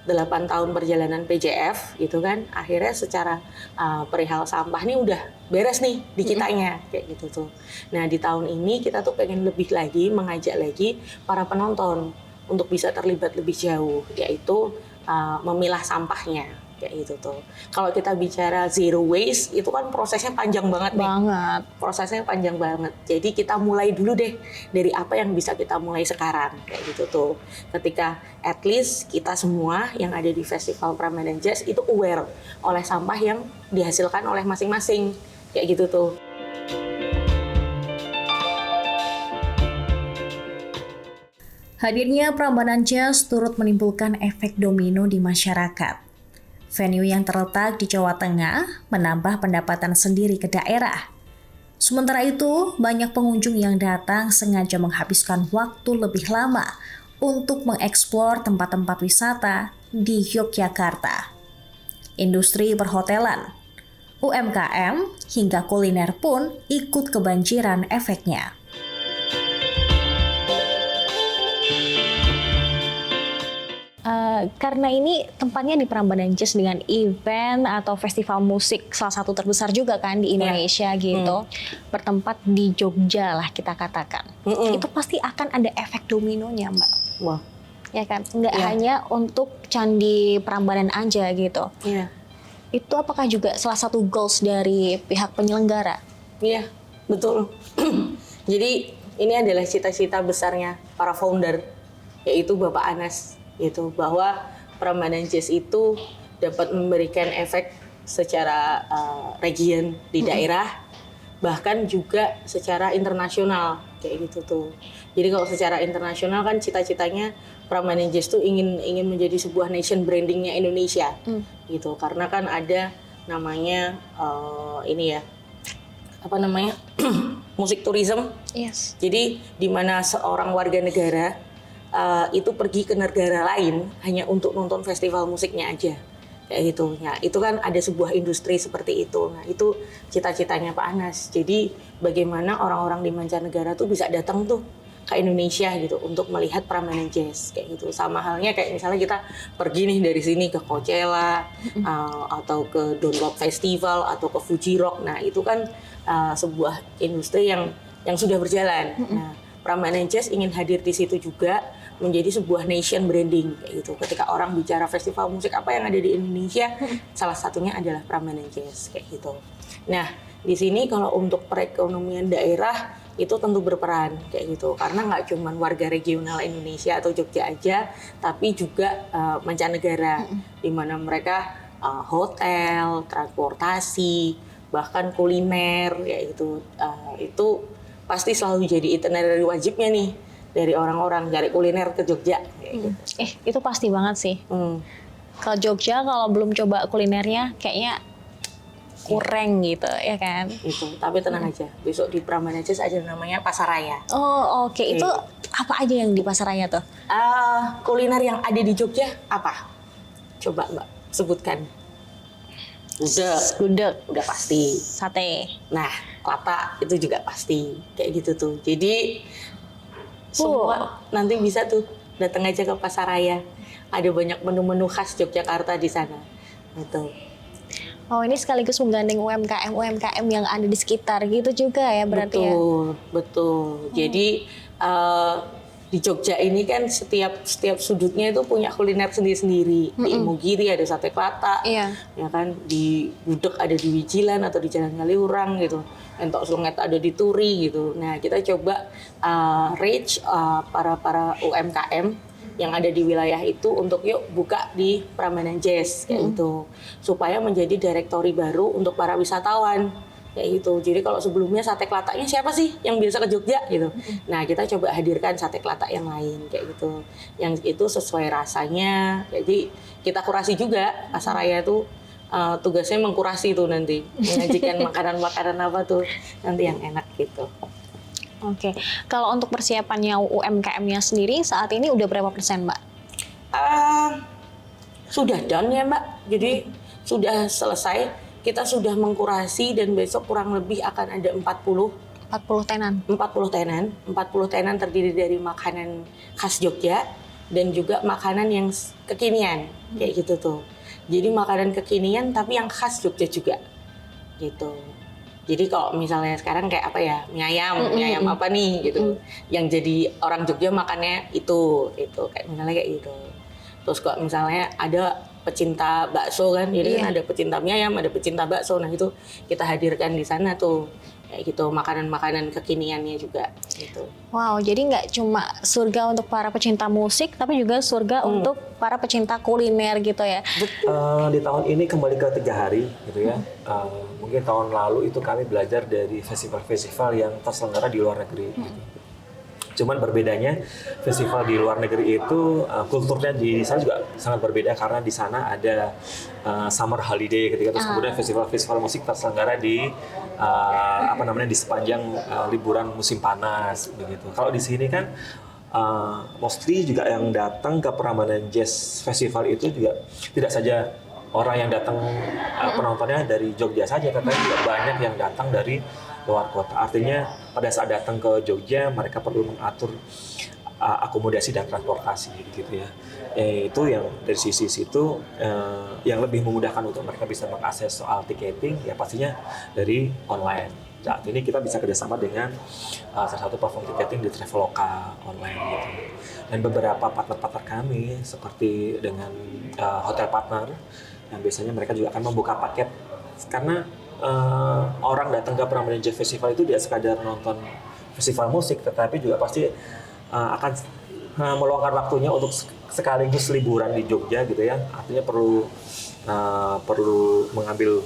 8 tahun perjalanan PJF gitu kan, akhirnya secara perihal sampah nih udah beres nih di kitanya kayak gitu tuh. Nah di tahun ini kita tuh pengen lebih lagi mengajak lagi para penonton untuk bisa terlibat lebih jauh, yaitu memilah sampahnya kayak gitu tuh. Kalau kita bicara zero waste itu kan prosesnya panjang banget nih. Prosesnya panjang banget. Jadi kita mulai dulu deh dari apa yang bisa kita mulai sekarang kayak gitu tuh. Ketika at least kita semua yang ada di Festival Prambanan Jazz itu aware oleh sampah yang dihasilkan oleh masing-masing kayak gitu tuh. Hadirnya Prambanan Jazz turut menimbulkan efek domino di masyarakat. Venue yang terletak di Jawa Tengah menambah pendapatan sendiri ke daerah. Sementara itu, banyak pengunjung yang datang sengaja menghabiskan waktu lebih lama untuk mengeksplor tempat-tempat wisata di Yogyakarta. Industri perhotelan, UMKM, hingga kuliner pun ikut kebanjiran efeknya. Karena ini tempatnya di Prambanan Jazz dengan event atau festival musik salah satu terbesar juga kan di Indonesia gitu, bertempat di Jogja lah kita katakan, itu pasti akan ada efek dominonya Mbak. Wah. Ya kan, nggak hanya untuk Candi Prambanan aja gitu. Iya. Itu apakah juga salah satu goals dari pihak penyelenggara? Iya, betul. Jadi ini adalah cita-cita besarnya para founder, yaitu Bapak Anas. Itu bahwa Prambanan Jazz itu dapat memberikan efek secara region di daerah, bahkan juga secara internasional kayak gitu tuh. Jadi kalau secara internasional kan cita-citanya Prambanan Jazz tuh ingin menjadi sebuah nation brandingnya Indonesia gitu, karena kan ada namanya ini ya apa namanya musik tourism. Yes. Jadi di mana seorang warga negara itu pergi ke negara lain hanya untuk nonton festival musiknya aja. Kayak gitu. Nah, itu kan ada sebuah industri seperti itu. Nah, itu cita-citanya Pak Anas. Jadi bagaimana orang-orang di mancanegara tuh bisa datang tuh ke Indonesia gitu untuk melihat Prambanan Jazz kayak gitu. Sama halnya kayak misalnya kita pergi nih dari sini ke Coachella atau ke Download Festival atau ke Fuji Rock. Nah, itu kan sebuah industri yang sudah berjalan. Nah, Prambanan Jazz ingin hadir di situ juga menjadi sebuah nation branding kayak gitu. Ketika orang bicara festival musik apa yang ada di Indonesia, salah satunya adalah Prambanan Jazz kayak gitu. Nah, di sini kalau untuk perekonomian daerah itu tentu berperan kayak gitu. Karena nggak cuma warga regional Indonesia atau Jogja aja, tapi juga mancanegara di mana mereka hotel, transportasi, bahkan kuliner kayak gitu. Itu pasti selalu jadi itinerary wajibnya nih dari orang-orang cari kuliner ke Jogja. Gitu. Itu pasti banget sih. Kalau Jogja kalau belum coba kulinernya kayaknya kurang gitu ya kan. Itu. Tapi tenang aja, besok di Prambanan Jazz ada namanya Pasaraya. Oh oke. Itu apa aja yang di Pasaraya tuh? Kuliner yang ada di Jogja apa? Coba Mbak sebutkan. Gudeg, Udah pasti. sate. Nah, kelapa itu juga pasti kayak gitu tuh. Jadi semua nanti bisa tuh datang aja ke Pasaraya. Ada banyak menu-menu khas Yogyakarta di sana. Gitu. Oh ini sekaligus menggandeng UMKM yang ada di sekitar gitu juga ya berarti ya? Betul. Jadi di Jogja ini kan setiap sudutnya itu punya kuliner sendiri-sendiri. Di Imogiri ada sate kelata, ya kan. Di Gudeg ada di Wijilan atau di Jalan Ngaliurang gitu. Entok Slunget ada di Turi gitu. Nah kita coba reach para UMKM yang ada di wilayah itu untuk yuk buka di Prambanan Jazz kayak gitu, supaya menjadi direktori baru untuk para wisatawan kayak gitu. Jadi kalau sebelumnya sate kelataknya siapa sih yang biasa ke Jogja gitu, nah kita coba hadirkan sate kelatak yang lain kayak gitu, yang itu sesuai rasanya. Jadi kita kurasi juga. Pasaraya itu tugasnya mengkurasi tuh nanti, menyajikan makanan-makanan apa tuh nanti yang enak gitu. Oke, kalau untuk persiapannya UMKM-nya sendiri saat ini udah berapa persen, Mbak? Sudah done ya Mbak, jadi sudah selesai. Kita sudah mengkurasi dan besok kurang lebih akan ada 40 tenan. 40 tenan terdiri dari makanan khas Jogja dan juga makanan yang kekinian kayak gitu tuh. Jadi makanan kekinian tapi yang khas Jogja juga gitu. Jadi kalau misalnya sekarang kayak apa ya, mie ayam apa nih gitu, yang jadi orang Jogja makannya itu kayak misalnya kayak gitu. Terus kalau misalnya ada pecinta bakso kan, jadi kan ada pecinta mie ayam, ada pecinta bakso, nah itu kita hadirkan di sana tuh kayak gitu, makanan-makanan kekiniannya juga gitu. Wow, jadi nggak cuma surga untuk para pecinta musik, tapi juga surga untuk para pecinta kuliner gitu ya. Di tahun ini kembali ke 3 hari gitu ya. Mungkin tahun lalu itu kami belajar dari festival-festival yang terselenggara di luar negeri. Gitu. Cuman berbedanya festival di luar negeri itu kulturnya di sana juga sangat berbeda karena di sana ada summer holiday ketika terus kemudian festival-festival musik terselenggara di di sepanjang liburan musim panas begitu. Kalau di sini kan mostly juga yang datang ke Prambanan Jazz Festival itu juga tidak saja orang yang datang penontonnya dari Jogja saja, tetapi juga banyak yang datang dari luar kota. Artinya pada saat datang ke Jogja mereka perlu mengatur akomodasi dan transportasi gitu ya. Itu yang dari sisi situ yang lebih memudahkan untuk mereka bisa mengakses soal tiketing ya pastinya dari online. Saat ini kita bisa kerjasama dengan salah satu platform tiketing di Traveloka online gitu. Dan beberapa partner-partner kami seperti dengan hotel partner yang biasanya mereka juga akan membuka paket karena orang datang ke Prambanan Jazz Festival itu tidak sekadar nonton festival musik, tetapi juga pasti akan meluangkan waktunya untuk sekaligus liburan di Jogja gitu ya. Artinya perlu mengambil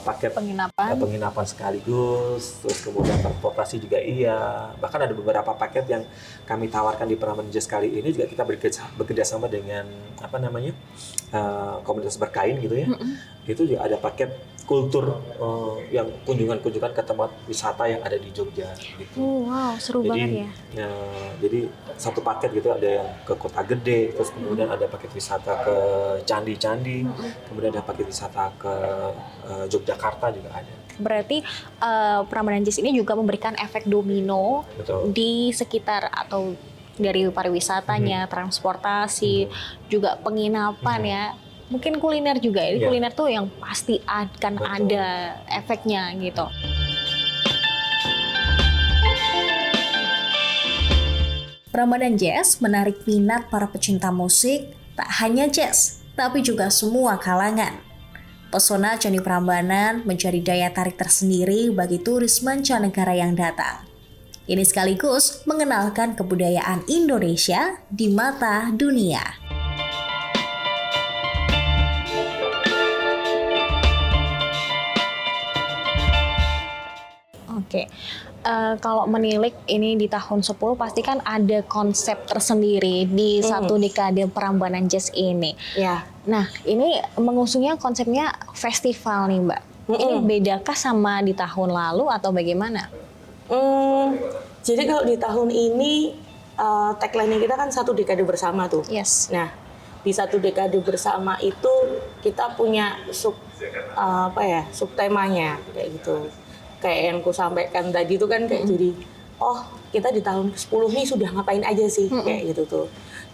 paket penginapan sekaligus, terus kemudian transportasi juga iya. Bahkan ada beberapa paket yang kami tawarkan di Prambanan Jazz kali ini juga kita bekerja sama dengan komunitas berkain gitu ya. Itu juga ada paket kultur yang kunjungan-kunjungan ke tempat wisata yang ada di Jogja gitu. Wow, seru banget ya. Jadi satu paket gitu, ada yang ke Kota Gede, terus kemudian ada paket wisata ke candi-candi, kemudian ada paket wisata ke Yogyakarta juga ada. Berarti Prambanan Jazz ini juga memberikan efek domino Betul. di sekitar atau dari pariwisatanya, transportasi, juga penginapan ya. Mungkin kuliner juga ya. Iya. Kuliner tuh yang pasti akan Betul. ada efeknya gitu. Prambanan Jazz menarik minat para pecinta musik, tak hanya jazz, tapi juga semua kalangan. Pesona Candi Prambanan menjadi daya tarik tersendiri bagi turis mancanegara yang datang. Ini sekaligus mengenalkan kebudayaan Indonesia di mata dunia. Oke. Kalau menilik ini di tahun 10 pasti kan ada konsep tersendiri di satu dekade Prambanan Jazz ini. Ya. Nah, ini mengusungnya konsepnya festival nih, Mbak. Ini bedakah sama di tahun lalu atau bagaimana? Jadi kalau di tahun ini tagline kita kan satu dekade bersama tuh. Yes. Nah, di satu dekade bersama itu kita punya subtemanya kayak gitu. Kayak yang ku sampaikan tadi itu kan kayak jadi, oh kita di tahun ke-10 nih sudah ngapain aja sih kayak gitu tuh.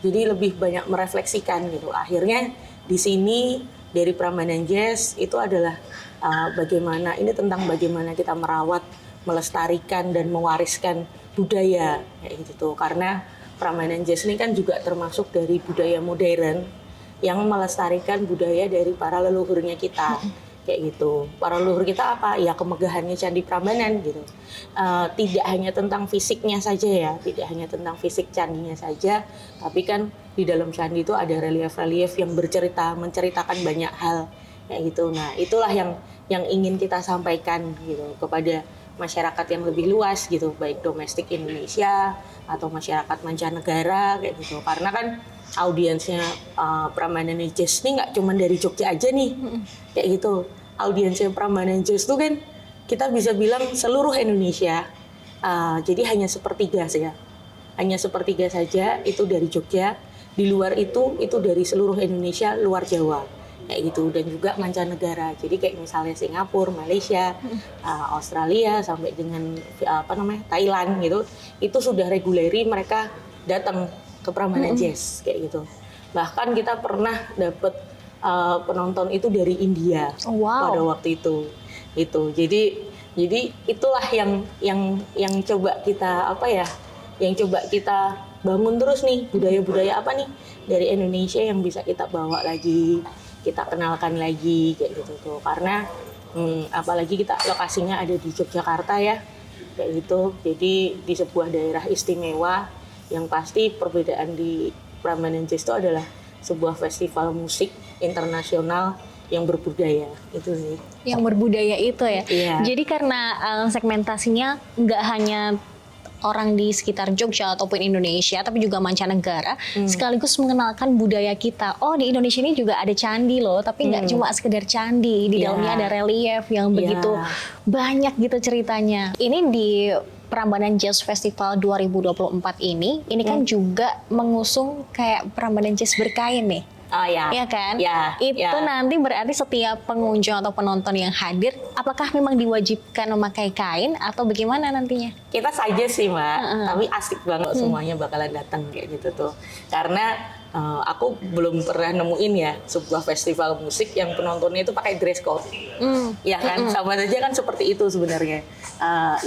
Jadi lebih banyak merefleksikan gitu. Akhirnya di sini dari Prambanan Jazz itu adalah bagaimana kita merawat, melestarikan dan mewariskan budaya kayak gitu tuh. Karena Prambanan Jazz ini kan juga termasuk dari budaya modern yang melestarikan budaya dari para leluhurnya kita. Kayak gitu. Para leluhur kita apa? Ya kemegahannya Candi Prambanan gitu. Tidak hanya tentang fisiknya saja ya, tidak hanya tentang fisik candinya saja, tapi kan di dalam candi itu ada relief-relief yang menceritakan banyak hal kayak gitu. Nah, itulah yang ingin kita sampaikan gitu kepada masyarakat yang lebih luas gitu, baik domestik Indonesia atau masyarakat mancanegara kayak gitu. Karena kan audiensnya Prambanan Jazz ini nggak cuma dari Jogja aja nih, kayak gitu. Audiensnya Prambanan Jazz itu kan kita bisa bilang seluruh Indonesia. Jadi hanya sepertiga saja itu dari Jogja. Di luar itu dari seluruh Indonesia, luar Jawa kayak gitu, dan juga mancanegara. Jadi kayak misalnya Singapura, Malaysia, Australia sampai dengan Thailand gitu, itu sudah reguleri mereka datang ke Prambanan Jazz kayak gitu. Bahkan kita pernah dapat penonton itu dari India. Wow. Pada waktu itu. Jadi itulah yang coba kita bangun terus nih, budaya-budaya apa nih dari Indonesia yang bisa kita bawa lagi, kita kenalkan lagi kayak gitu tuh. Karena apalagi kita lokasinya ada di Yogyakarta ya kayak gitu. Jadi di sebuah daerah istimewa yang pasti perbedaan di Prambanan Jazz itu adalah sebuah festival musik internasional yang berbudaya itu sih. Yang berbudaya itu ya. Iya. Jadi karena segmentasinya nggak hanya orang di sekitar Jogja ataupun Indonesia, tapi juga mancanegara, sekaligus mengenalkan budaya kita. Oh, di Indonesia ini juga ada candi loh, tapi nggak cuma sekedar candi. Di dalamnya ada relief yang begitu banyak gitu ceritanya. Ini di Prambanan Jazz Festival 2024 ini kan juga mengusung kayak Prambanan Jazz berkain nih. Oh ya. Iya kan? Ya, Itu ya. nanti berarti setiap pengunjung atau penonton yang hadir, apakah memang diwajibkan memakai kain atau bagaimana nantinya? Kita saja sih Mbak, tapi asik banget semuanya bakalan datang kayak gitu tuh. Karena aku belum pernah nemuin ya sebuah festival musik yang penontonnya itu pakai dress code. Ya kan, sama saja kan seperti itu sebenarnya.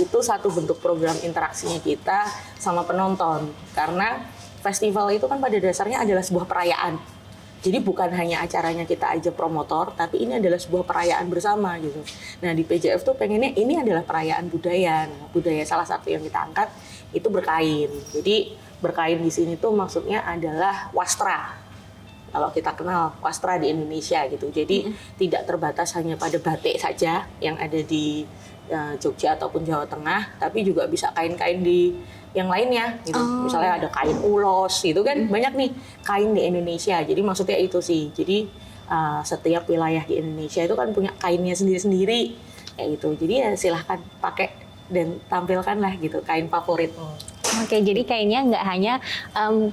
Itu satu bentuk program interaksinya kita sama penonton. Karena festival itu kan pada dasarnya adalah sebuah perayaan. Jadi bukan hanya acaranya kita aja promotor, tapi ini adalah sebuah perayaan bersama gitu. Nah di PJF tuh pengennya ini adalah perayaan budaya. Nah, budaya salah satu yang kita angkat itu berkain. Jadi berkain di sini tuh maksudnya adalah wastra. Kalau kita kenal wastra di Indonesia gitu. Jadi tidak terbatas hanya pada batik saja yang ada di Jogja ataupun Jawa Tengah, tapi juga bisa kain-kain di yang lainnya gitu. Misalnya ada kain ulos gitu kan, banyak nih kain di Indonesia. Jadi maksudnya itu sih. Jadi setiap wilayah di Indonesia itu kan punya kainnya sendiri-sendiri kayak gitu. Jadi ya silahkan pakai dan tampilkanlah gitu kain favorit. Oke, jadi kainnya nggak hanya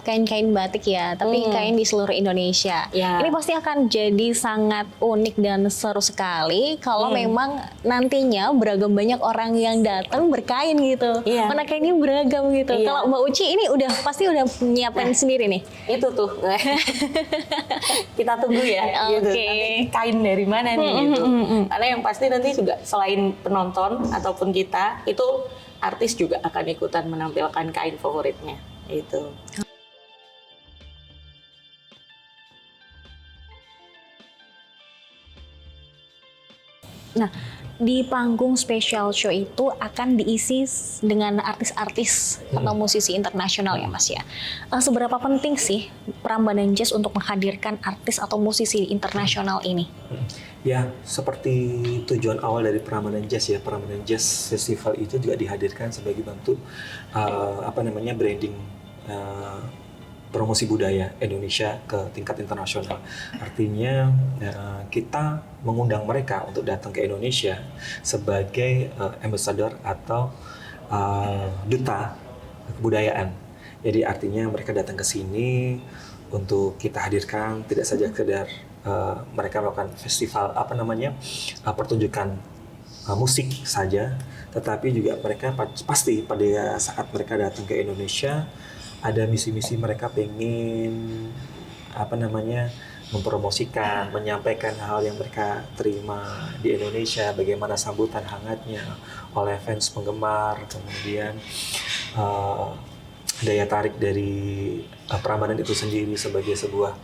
kain-kain batik ya, tapi kain di seluruh Indonesia. Ya. Ini pasti akan jadi sangat unik dan seru sekali kalau memang nantinya beragam banyak orang yang datang berkain gitu. Iya. Mana kainnya beragam gitu. Iya. Kalau Mbak Uci ini pasti udah nyiapin sendiri nih. Itu tuh kita tunggu ya gitu. Oke. Nanti kain dari mana nih gitu. Karena yang pasti nanti juga selain penonton ataupun kita itu artis juga akan ikutan menampilkan kain favoritnya itu. Nah, di panggung special show itu akan diisi dengan artis-artis atau musisi internasional ya Mas ya. Seberapa penting sih Prambanan Jazz untuk menghadirkan artis atau musisi internasional ini? Ya, seperti tujuan awal dari Prambanan Jazz ya, Prambanan Jazz Festival itu juga dihadirkan sebagai bentuk branding promosi budaya Indonesia ke tingkat internasional. Artinya kita mengundang mereka untuk datang ke Indonesia sebagai ambassador atau duta kebudayaan. Jadi artinya mereka datang ke sini untuk kita hadirkan tidak saja sekedar mereka melakukan festival pertunjukan musik saja, tetapi juga mereka pasti pada saat mereka datang ke Indonesia ada misi-misi mereka pengen mempromosikan, menyampaikan hal yang mereka terima di Indonesia, bagaimana sambutan hangatnya oleh fans penggemar, kemudian daya tarik dari Prambanan itu sendiri sebagai sebuah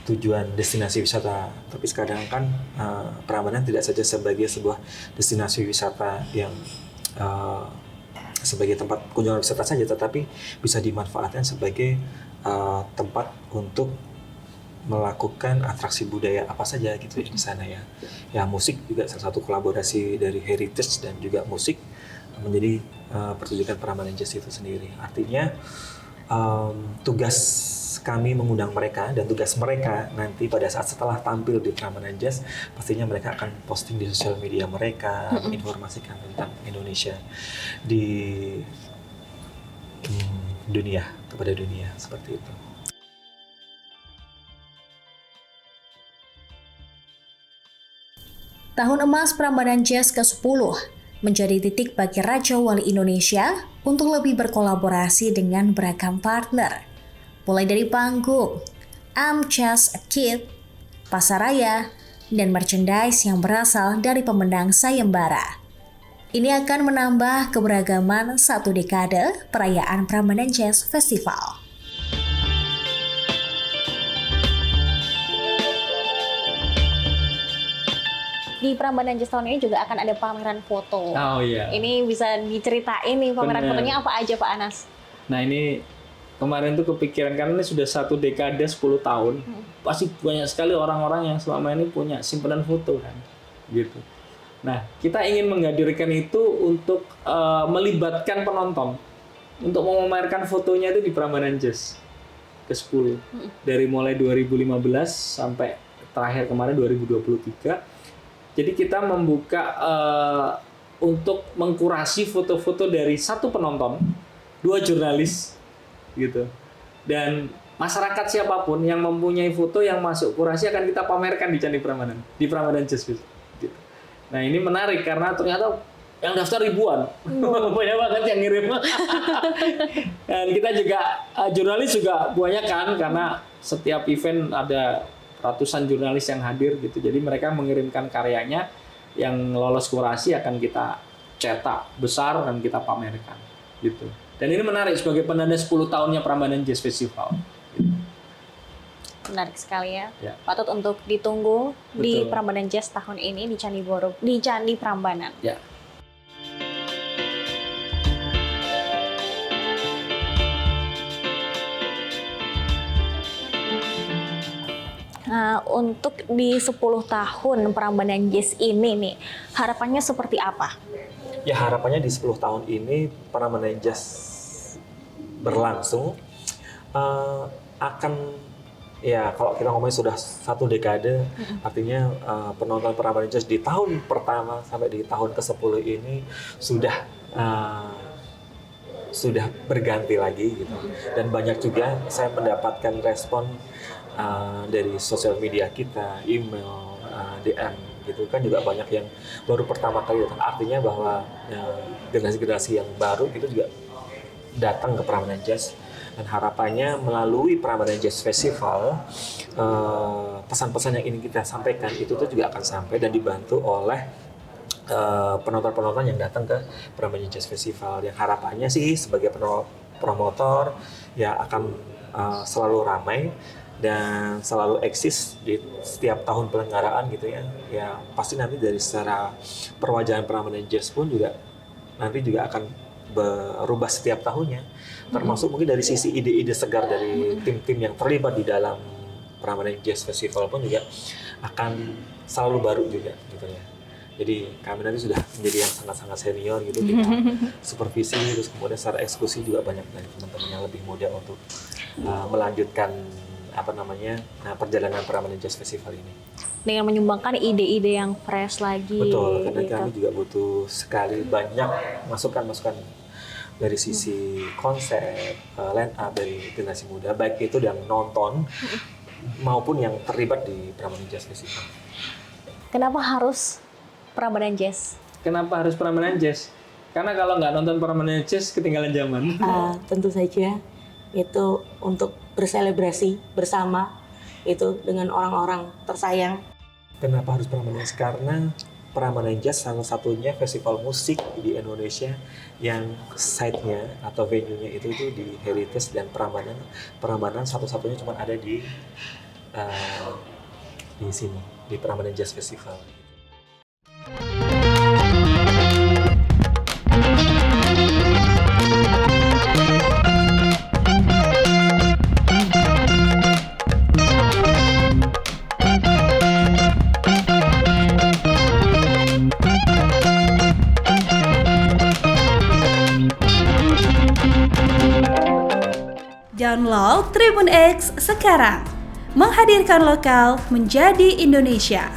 tujuan destinasi wisata. Tapi sekarang kan Prambanan tidak saja sebagai sebuah destinasi wisata yang sebagai tempat kunjungan wisata saja, tetapi bisa dimanfaatkan sebagai tempat untuk melakukan atraksi budaya apa saja gitu ya di sana ya. Ya musik juga salah satu kolaborasi dari heritage dan juga musik menjadi pertunjukan Prambanan Jazz itu sendiri. Artinya tugas kami mengundang mereka dan tugas mereka nanti pada saat setelah tampil di Prambanan Jazz pastinya mereka akan posting di sosial media mereka, menginformasikan tentang Indonesia di dunia, kepada dunia, seperti itu. Tahun emas Prambanan Jazz ke-10 menjadi titik bagi Raja Wali Indonesia untuk lebih berkolaborasi dengan beragam partner. Mulai dari panggung, I'm Just a Kid, pasaraya, dan merchandise yang berasal dari pemenang sayembara. Ini akan menambah keberagaman satu dekade perayaan Prambanan Jazz Festival. Di Prambanan Jazz tahun ini juga akan ada pameran foto. Oh iya. Ini bisa diceritain nih pameran Bener. fotonya apa aja Pak Anas? Nah ini kemarin tuh kepikiran karena ini sudah satu dekade 10 tahun, pasti banyak sekali orang-orang yang selama ini punya simpanan foto kan, gitu. Nah kita ingin menghadirkan itu untuk melibatkan penonton, untuk memamerkan fotonya itu di Prambanan Jazz ke-10 dari mulai 2015 sampai terakhir kemarin 2023. Jadi kita membuka untuk mengkurasi foto-foto dari satu penonton, 2 jurnalis gitu, dan masyarakat siapapun yang mempunyai foto yang masuk kurasi akan kita pamerkan di Candi Prambanan, di Prambanan Jazz gitu. Nah ini menarik karena ternyata yang daftar ribuan, banyak banget yang ngirim. Dan kita juga jurnalis juga banyak kan, karena setiap event ada ratusan jurnalis yang hadir gitu, jadi mereka mengirimkan karyanya yang lolos kurasi akan kita cetak besar dan kita pamerkan gitu. Dan ini menarik sebagai penanda 10 tahunnya Prambanan Jazz Festival. Menarik sekali ya. Ya. Patut untuk ditunggu di Betul. Prambanan Jazz tahun ini di Candi Prambanan. Ya. Nah, untuk di 10 tahun Prambanan Jazz ini nih, harapannya seperti apa? Ya harapannya di 10 tahun ini Prambanan Jazz berlangsung akan Ya, kalau kita ngomongin sudah 1 dekade, artinya penonton Prambanan Jazz di tahun pertama sampai di tahun ke-10 ini sudah berganti lagi gitu. Dan banyak juga saya mendapatkan respon dari sosial media kita, email, DM gitu kan, juga banyak yang baru pertama kali datang. Artinya bahwa generasi-generasi yang baru itu juga datang ke Prambanan Jazz. Dan harapannya melalui Prambanan Jazz Festival, pesan-pesan yang ingin kita sampaikan itu tuh juga akan sampai dan dibantu oleh penonton-penonton yang datang ke Prambanan Jazz Festival. Yang harapannya sih sebagai promotor ya akan selalu ramai dan selalu eksis di setiap tahun penyelenggaraan gitu ya. Ya pasti nanti dari secara perwajahan Prambanan Jazz pun juga nanti juga akan berubah setiap tahunnya, termasuk mungkin dari sisi ide-ide segar dari tim-tim yang terlibat di dalam Prambanan Jazz Festival pun juga akan selalu baru juga gitu ya. Jadi kami nanti sudah menjadi yang sangat-sangat senior gitu, kita supervisi, terus kemudian secara eksekusi juga banyak dari teman-teman yang lebih muda untuk melanjutkan perjalanan Prambanan Jazz Festival ini. Dengan menyumbangkan ide-ide yang fresh lagi. Betul, karena gitu. kami juga butuh sekali banyak masukan-masukan dari sisi konsep, line up dari generasi muda, baik itu yang nonton maupun yang terlibat di Prambanan Jazz Festival. Kenapa harus Prambanan Jazz? Kenapa harus Prambanan Jazz? Karena kalau nggak nonton Prambanan Jazz ketinggalan zaman. Tentu saja itu untuk berselebrasi bersama itu dengan orang-orang tersayang. Kenapa harus Prambanan Jazz? Karena Prambanan Jazz salah satunya festival musik di Indonesia yang site-nya atau venue-nya itu di Heritage, dan Prambanan satu-satunya cuma ada di sini, di Prambanan Jazz Festival. Download Tribun X sekarang, menghadirkan lokal menjadi Indonesia.